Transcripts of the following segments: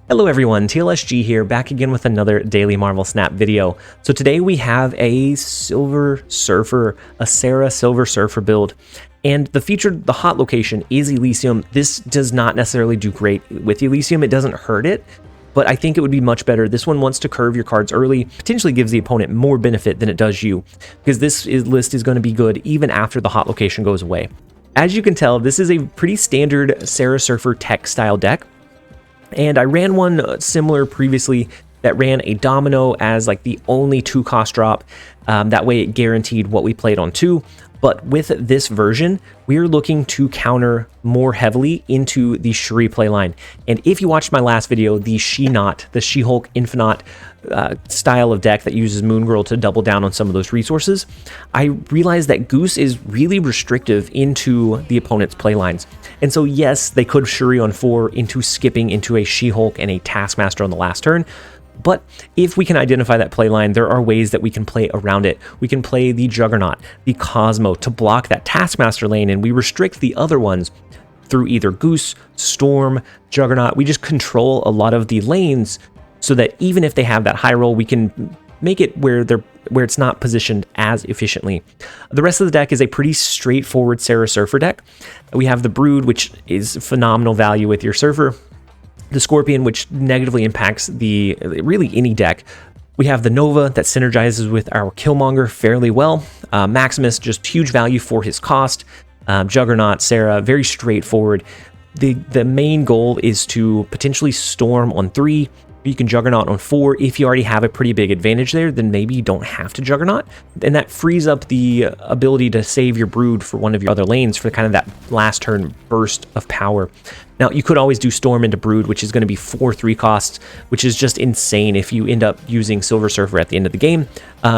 Hello everyone, TLSG here, back again with another Daily Marvel Snap video. So today we have a Silver Surfer, a Sarah Silver Surfer build. And the hot location is Elysium. This does not necessarily do great with Elysium, it doesn't hurt it, but I think it would be much better. This one wants to curve your cards early, potentially gives the opponent more benefit than it does you, because list is going to be good even after the hot location goes away. As you can tell, this is a pretty standard Sarah Surfer tech style deck. And I ran one similar previously that ran a domino as like the only 2-cost drop. That way it guaranteed what we played on 2. But with this version, we're looking to counter more heavily into the Shuri playline. And if you watched my last video, the She-Hulk Infinite style of deck that uses Moon Girl to double down on some of those resources, I realized that Goose is really restrictive into the opponent's playlines. And so yes, they could Shuri on 4 into skipping into a She-Hulk and a Taskmaster on the last turn. But if we can identify that playline, there are ways that we can play around it. We can play the Juggernaut, the Cosmo to block that Taskmaster lane, and we restrict the other ones through either Goose, Storm, Juggernaut. We just control a lot of the lanes so that even if they have that high roll, we can make it where it's not positioned as efficiently. The rest of the deck is a pretty straightforward Sarah Surfer deck. We have the Brood, which is phenomenal value with your Surfer. The Scorpion, which negatively impacts really any deck. We have the Nova that synergizes with our Killmonger fairly well. Maximus, just huge value for his cost. Juggernaut, Sarah, very straightforward. The main goal is to potentially Storm on 3. You can Juggernaut on 4. If you already have a pretty big advantage there, then maybe you don't have to Juggernaut. And that frees up the ability to save your Brood for one of your other lanes for kind of that last turn burst of power. Now, you could always do Storm into Brood, which is going to be 4 3 costs, which is just insane if you end up using Silver Surfer at the end of the game.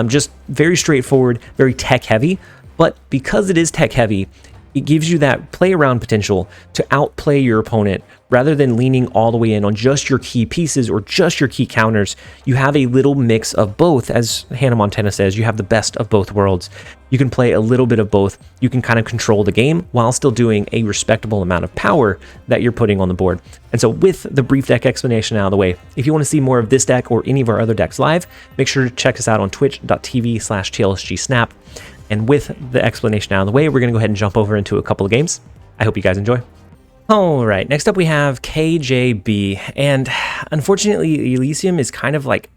Just very straightforward, very tech heavy. But because it is tech heavy, it gives you that play around potential to outplay your opponent rather than leaning all the way in on just your key pieces or just your key counters. You have a little mix of both. As Hannah Montana says, you have the best of both worlds. You can play a little bit of both. You can kind of control the game while still doing a respectable amount of power that you're putting on the board. And so with the brief deck explanation out of the way, if you want to see more of this deck or any of our other decks live, make sure to check us out on twitch.tv/TLSG-Snap. And with the explanation out of the way, we're going to go ahead and jump over into a couple of games. I hope you guys enjoy. All right, next up we have KJB. And unfortunately, Elysium is kind of like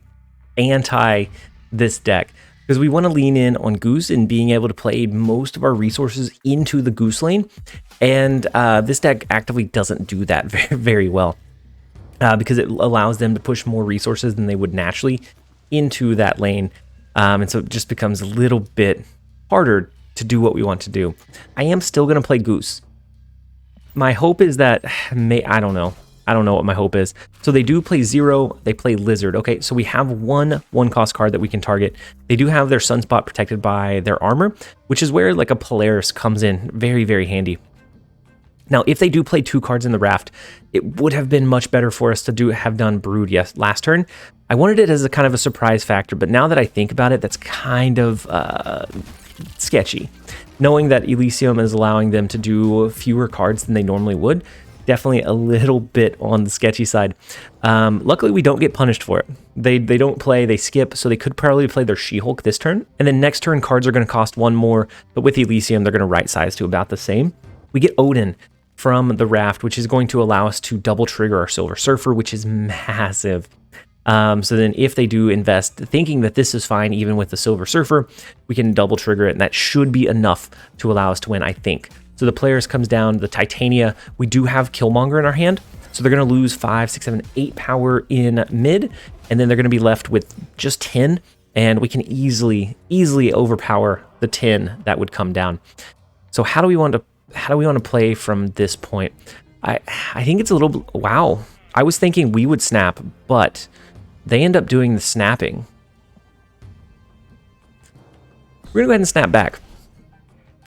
anti this deck because we want to lean in on Goose and being able to play most of our resources into the Goose lane. And this deck actively doesn't do that very, very well because it allows them to push more resources than they would naturally into that lane. And so it just becomes a little bit harder to do what we want to do. I am still going to play Goose. My hope is that, I don't know what my hope is. So they do play Zero, they play Lizard. Okay, so we have one cost card that we can target. They do have their Sunspot protected by their armor, which is where like a Polaris comes in very, very handy. Now, if they do play 2 cards in the raft, it would have been much better for us to have done Brood last turn. I wanted it as a kind of a surprise factor, but now that I think about it, that's kind of sketchy. Knowing that Elysium is allowing them to do fewer cards than they normally would, definitely a little bit on the sketchy side. Luckily, we don't get punished for it. They don't play, they skip, so they could probably play their She-Hulk this turn. And then next turn, cards are going to cost 1 more, but with Elysium, they're going to right size to about the same. We get Odin from the raft, which is going to allow us to double trigger our Silver Surfer, which is massive. So then if they do invest thinking that this is fine, even with the Silver Surfer, we can double trigger it, and that should be enough to allow us to win, I think. So the players comes down, the Titania, we do have Killmonger in our hand, so they're going to lose 5, 6, 7, 8 power in mid, and then they're going to be left with just 10, and we can easily overpower the 10 that would come down. So how do we want to play from this point? I think it's a little, wow. I was thinking we would snap, but they end up doing the snapping. We're going to go ahead and snap back.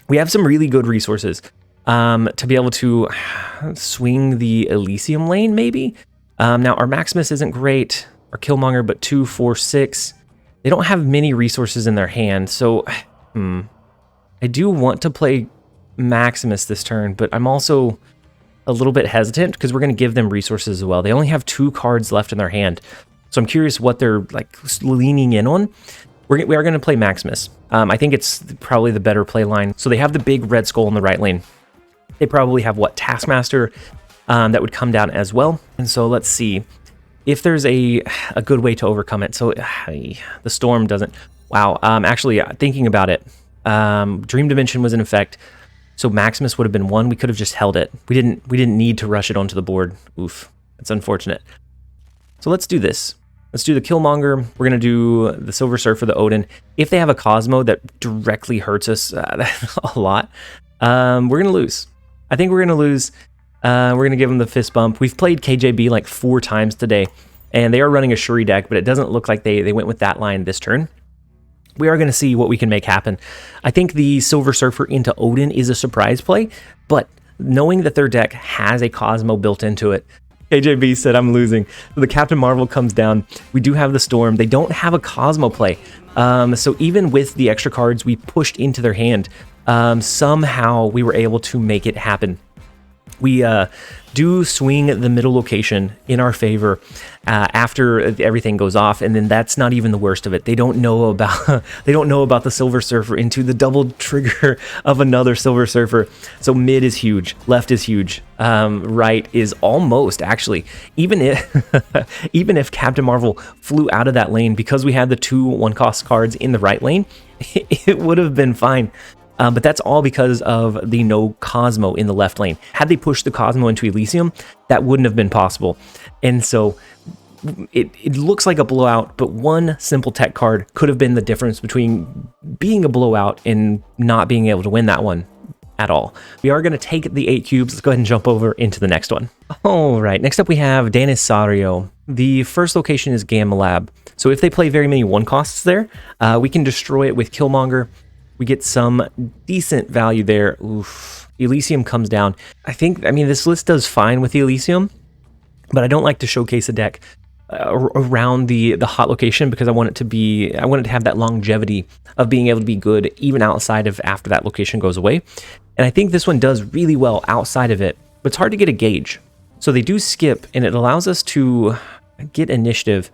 We have some really good resources to be able to swing the Elysium lane, maybe. Now, our Maximus isn't great, our Killmonger, but 2, 4, 6. They don't have many resources in their hand, so I do want to play Maximus this turn, but I'm also a little bit hesitant because we're going to give them resources as well. They only have 2 cards left in their hand. So I'm curious what they're like leaning in on. We are going to play Maximus. I think it's probably the better play line. So they have the big red skull in the right lane. They probably have what, Taskmaster that would come down as well. And so let's see if there's a good way to overcome it. So the storm doesn't. Wow. Actually, thinking about it, Dream Dimension was in effect. So Maximus would have been 1. We could have just held it. We didn't need to rush it onto the board. Oof. That's unfortunate. So let's do this. Let's do the Killmonger. We're going to do the Silver Surfer, the Odin. If they have a Cosmo that directly hurts us a lot, we're going to lose. I think we're going to lose. We're going to give them the fist bump. We've played KJB like 4 times today, and they are running a Shuri deck, but it doesn't look like they went with that line this turn. We are going to see what we can make happen. I think the Silver Surfer into Odin is a surprise play, but knowing that their deck has a Cosmo built into it, KJB said, I'm losing. The Captain Marvel comes down. We do have the Storm. They don't have a Cosmo play. So even with the extra cards we pushed into their hand, somehow we were able to make it happen. We do swing the middle location in our favor after everything goes off, and then that's not even the worst of it. They don't know about the Silver Surfer into the double trigger of another Silver Surfer. So mid is huge, left is huge, right is almost actually. Even if Captain Marvel flew out of that lane, because we had the 2 1-cost cards in the right lane, it would have been fine. But that's all because of the no Cosmo in the left lane. Had they pushed the Cosmo into Elysium, that wouldn't have been possible. And so it looks like a blowout, but one simple tech card could have been the difference between being a blowout and not being able to win that one at all. We are going to take the 8 cubes. Let's go ahead and jump over into the next one. All right, next up we have Danisario. The first location is Gamma Lab. So if they play very many 1-costs there, we can destroy it with Killmonger. We get some decent value there. Oof. Elysium comes down. I mean, this list does fine with the Elysium, but I don't like to showcase a deck around the hot location because I want it to have that longevity of being able to be good even outside of after that location goes away. And I think this one does really well outside of it, but it's hard to get a gauge. So they do skip, and it allows us to get initiative.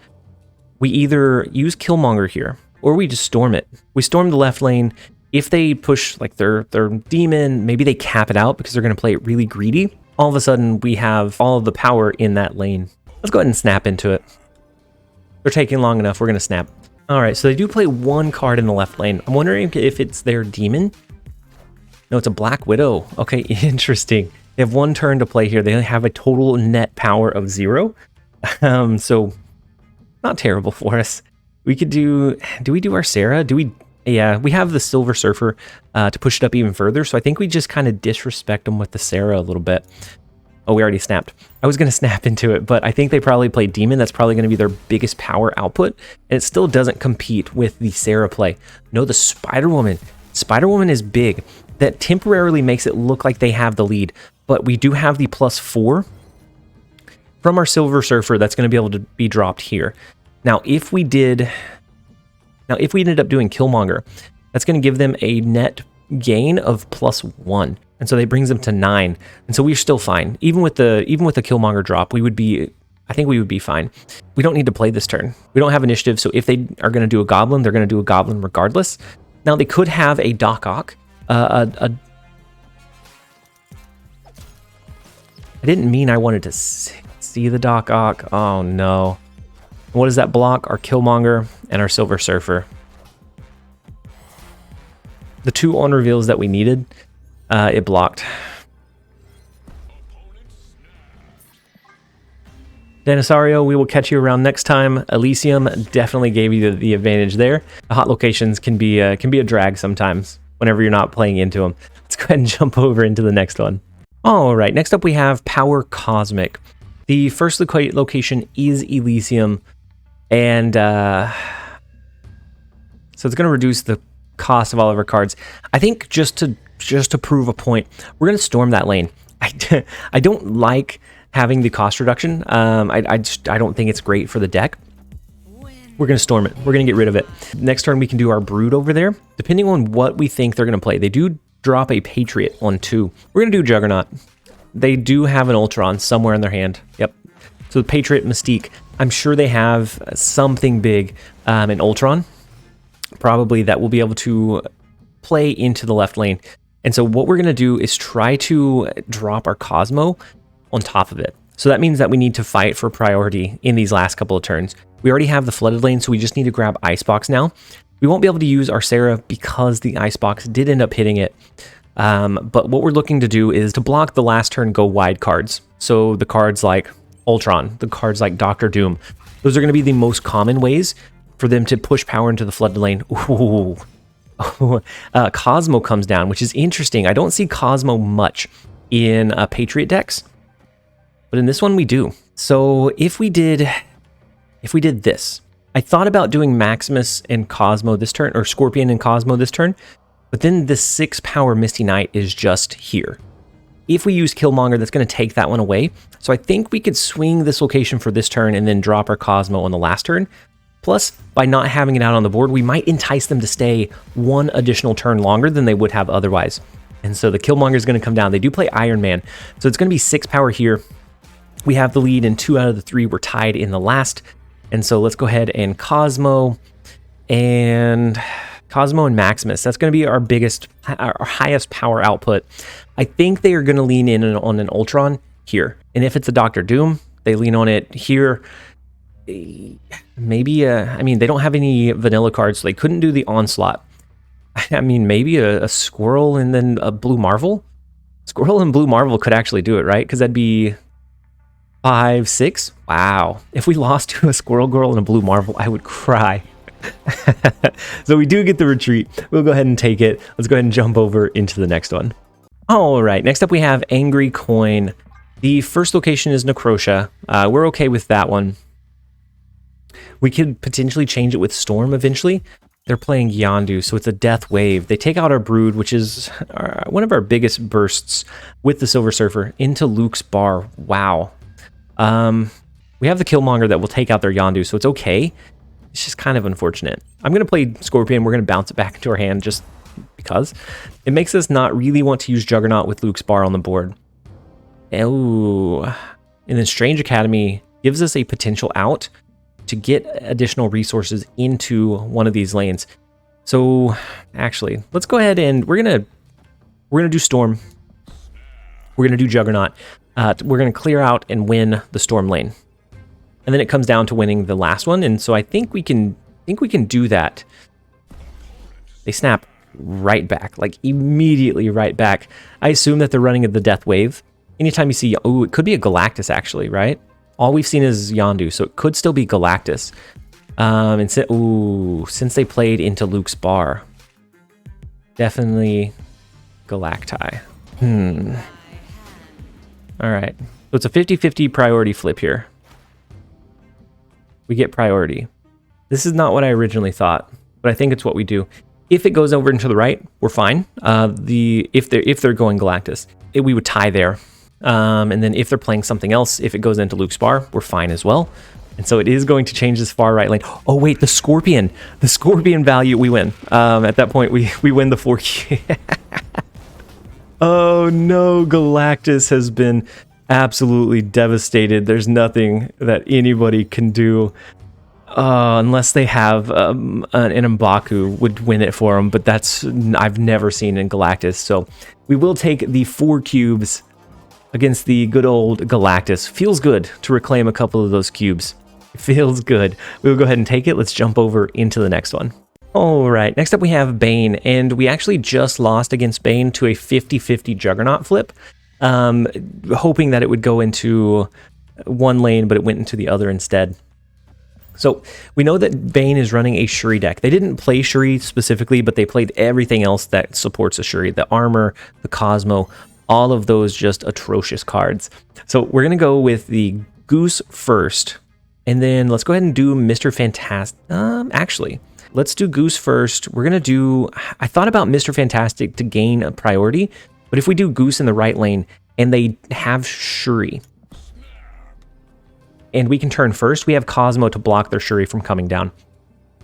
We either use Killmonger here, or we just storm it. We storm the left lane. If they push like their demon, maybe they cap it out because they're going to play it really greedy. All of a sudden, we have all of the power in that lane. Let's go ahead and snap into it. They're taking long enough. We're going to snap. All right, so they do play 1 card in the left lane. I'm wondering if it's their demon. No, it's a Black Widow. Okay, interesting. They have 1 turn to play here. They have a total net power of 0. So not terrible for us. We could do we do our Sarah? Yeah, we have the Silver Surfer to push it up even further. So I think we just kind of disrespect them with the Sarah a little bit. Oh, we already snapped. I was going to snap into it, but I think they probably play Demon. That's probably going to be their biggest power output. And it still doesn't compete with the Sarah play. No, the Spider-Woman. Spider-Woman is big. That temporarily makes it look like they have the lead. But we do have the +4 from our Silver Surfer that's going to be able to be dropped here. Now, if we ended up doing Killmonger, that's going to give them a net gain of +1, and so that brings them to 9. And so we're still fine, even with the Killmonger drop. I think we would be fine. We don't need to play this turn. We don't have initiative, so if they are going to do a Goblin, they're going to do a Goblin regardless. Now they could have a Doc Ock. I didn't mean I wanted to see the Doc Ock. Oh no. What does that block? Our Killmonger and our Silver Surfer. The 2 on reveals that we needed, it blocked. Danisario, we will catch you around next time. Elysium definitely gave you the advantage there. The hot locations can be a drag sometimes whenever you're not playing into them. Let's go ahead and jump over into the next one. All right, next up we have Power Cosmic. The first location is Elysium. And so it's going to reduce the cost of all of our cards. I think just to prove a point, we're going to storm that lane. I don't like having the cost reduction. I don't think it's great for the deck. We're going to storm it. We're going to get rid of it. Next turn we can do our Brood over there. Depending on what we think they're going to play. They do drop a Patriot on 2. We're going to do Juggernaut. They do have an Ultron somewhere in their hand. Yep. So the Patriot Mystique, I'm sure they have something big, an Ultron, probably, that will be able to play into the left lane. And so what we're going to do is try to drop our Cosmo on top of it. So that means that we need to fight for priority in these last couple of turns. We already have the flooded lane, so we just need to grab Icebox now. We won't be able to use our Sarah because the Icebox did end up hitting it. But what we're looking to do is to block the last turn go wide cards. So the cards like Ultron, the cards like Doctor Doom, those are going to be the most common ways for them to push power into the flooded lane. Ooh. Cosmo comes down, which is interesting. I don't see Cosmo much in Patriot decks, but in this one we do. So if we did this, I thought about doing Maximus and Cosmo this turn, or Scorpion and Cosmo this turn, but then the 6 power Misty Knight is just here. If we use Killmonger, that's going to take that one away. So I think we could swing this location for this turn and then drop our Cosmo on the last turn. Plus, by not having it out on the board, we might entice them to stay one additional turn longer than they would have otherwise. And so the Killmonger is going to come down. They do play Iron Man, so it's going to be 6 power here. We have the lead in 2 out of the 3. We're tied in the last. And so let's go ahead and Cosmo and Maximus. That's going to be our highest power output. I think they are going to lean in on an Ultron here. And if it's a Doctor Doom, they lean on it here. Maybe, I mean, they don't have any vanilla cards, so they couldn't do the Onslaught. I mean, maybe a Squirrel and then a Blue Marvel? Squirrel and Blue Marvel could actually do it, right? Because that'd be 5, 6. Wow. If we lost to a Squirrel Girl and a Blue Marvel, I would cry. So we do get the retreat. We'll go ahead and take it. Let's go ahead and jump over into the next one. All right, next up we have Angry Coin. The first location is Necrotia. We're okay with that one. We could potentially change it with Storm eventually. They're playing Yondu, so it's a Death Wave. They take out our Brood, which is one of our biggest bursts with the Silver Surfer, into Luke's bar. Wow. We have the Killmonger that will take out their Yondu, so it's okay. It's just kind of unfortunate. I'm going to play Scorpion. We're going to bounce it back into our hand just because. It makes us not really want to use Juggernaut with Luke's bar on the board. Oh. And then Strange Academy gives us a potential out to get additional resources into one of these lanes. So actually, let's go ahead and we're gonna do Storm. We're gonna do Juggernaut. We're gonna clear out and win the Storm lane, and then it comes down to winning the last one. And so I think we can do that. They snap right back, like immediately right back. I assume that they're running the Death Wave. Anytime you see, oh, it could be a Galactus actually, right? All we've seen is Yondu, so it could still be Galactus. And since they played into Luke's bar, definitely Galacti. All right, so it's a 50-50 priority flip here. We get priority. This is not what I originally thought, but I think it's what we do. If it goes over into the right, we're fine. If they're going Galactus, we would tie there. And then if they're playing something else, if it goes into Luke's bar, we're fine as well. And so it is going to change this far right lane. Oh wait, the Scorpion value, we win. At that point, we win the 4Q. Oh no, Galactus has been absolutely devastated. There's nothing that anybody can do unless they have an M'Baku would win it for them. But that's I've never seen in Galactus. So we will take the 4 cubes against the good old Galactus. Feels good to reclaim a couple of those cubes. It feels good. We'll go ahead and take it. Let's jump over into the next one. All right, next up we have Bane, and we actually just lost against Bane to a 50-50 Juggernaut flip, hoping that it would go into one lane, but it went into the other instead. So we know that Bane is running a Shuri deck. They didn't play Shuri specifically, but they played everything else that supports a Shuri. The armor, the Cosmo, all of those just atrocious cards. So we're going to go with the Goose first, and then let's go ahead and do Mr. Fantastic. Actually, let's do Goose first. We're going to do, I thought about Mr. Fantastic to gain a priority, but if we do Goose in the right lane and they have Shuri, and we can turn first, we have Cosmo to block their Shuri from coming down.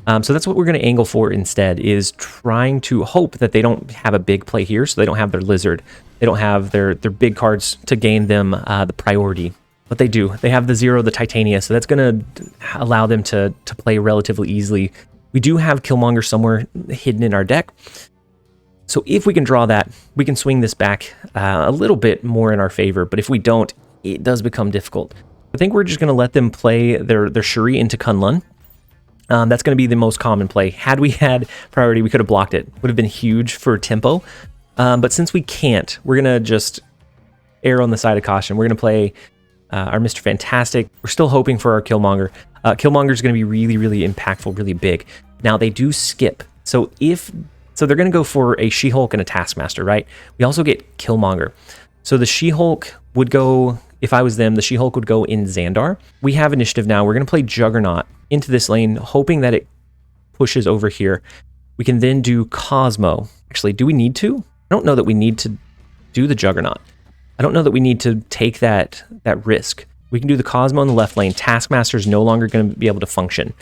So that's what we're going to angle for instead, is trying to hope that they don't have a big play here, so they don't have their lizard. They don't have their big cards to gain them the priority. But they do. They have the 0, the Titania, so that's going to allow them to play relatively easily. We do have Killmonger somewhere hidden in our deck. So if we can draw that, we can swing this back a little bit more in our favor. But if we don't, it does become difficult. I think we're just going to let them play their Shuri into Kunlun. That's going to be the most common play. Had we had priority, we could have blocked it. Would have been huge for tempo. But since we can't, we're going to just err on the side of caution. We're going to play our Mr. Fantastic. We're still hoping for our Killmonger. Killmonger is going to be really, really impactful, really big. Now, they do skip. So they're going to go for a She-Hulk and a Taskmaster, right? We also get Killmonger. So the She-Hulk would go, if I was them, the She-Hulk would go in Xandar. We have initiative now. We're going to play Juggernaut into this lane, hoping that it pushes over here. We can then do Cosmo. Actually, do we need to? I don't know that we need to do the Juggernaut. I don't know that we need to take that risk. We can do the Cosmo in the left lane. Taskmaster is no longer going to be able to function.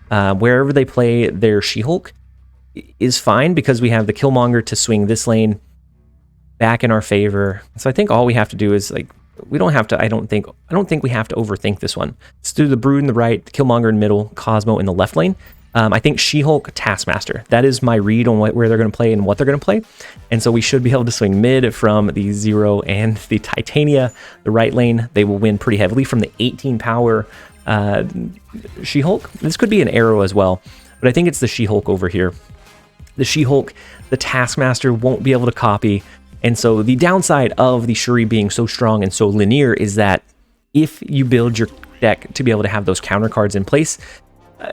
Wherever they play their She-Hulk is fine because we have the Killmonger to swing this lane back in our favor. So I think all we have to do is, like, we don't have to, I don't think we have to overthink this one. Let's do the Brood in the right, the Killmonger in the middle, Cosmo in the left lane. I think She-Hulk, Taskmaster. That is my read on where they're going to play and what they're going to play. And so we should be able to swing mid from the 0 and the Titania, the right lane. They will win pretty heavily from the 18 power She-Hulk. This could be an Arrow as well, but I think it's the She-Hulk over here. The She-Hulk, the Taskmaster won't be able to copy. And so the downside of the Shuri being so strong and so linear is that if you build your deck to be able to have those counter cards in place,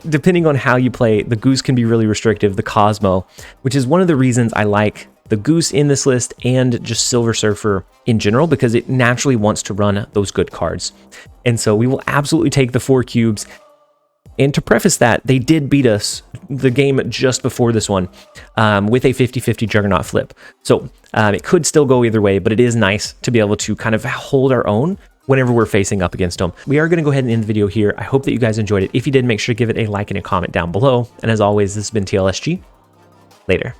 depending on how you play, the Goose can be really restrictive, the Cosmo, which is one of the reasons I like the Goose in this list and just Silver Surfer in general, because it naturally wants to run those good cards. And so we will absolutely take the 4 cubes. And to preface that, they did beat us the game just before this one with a 50-50 Juggernaut flip. So it could still go either way, but it is nice to be able to kind of hold our own whenever we're facing up against them. We are going to go ahead and end the video here. I hope that you guys enjoyed it. If you did, make sure to give it a like and a comment down below. And as always, this has been TLSG. Later.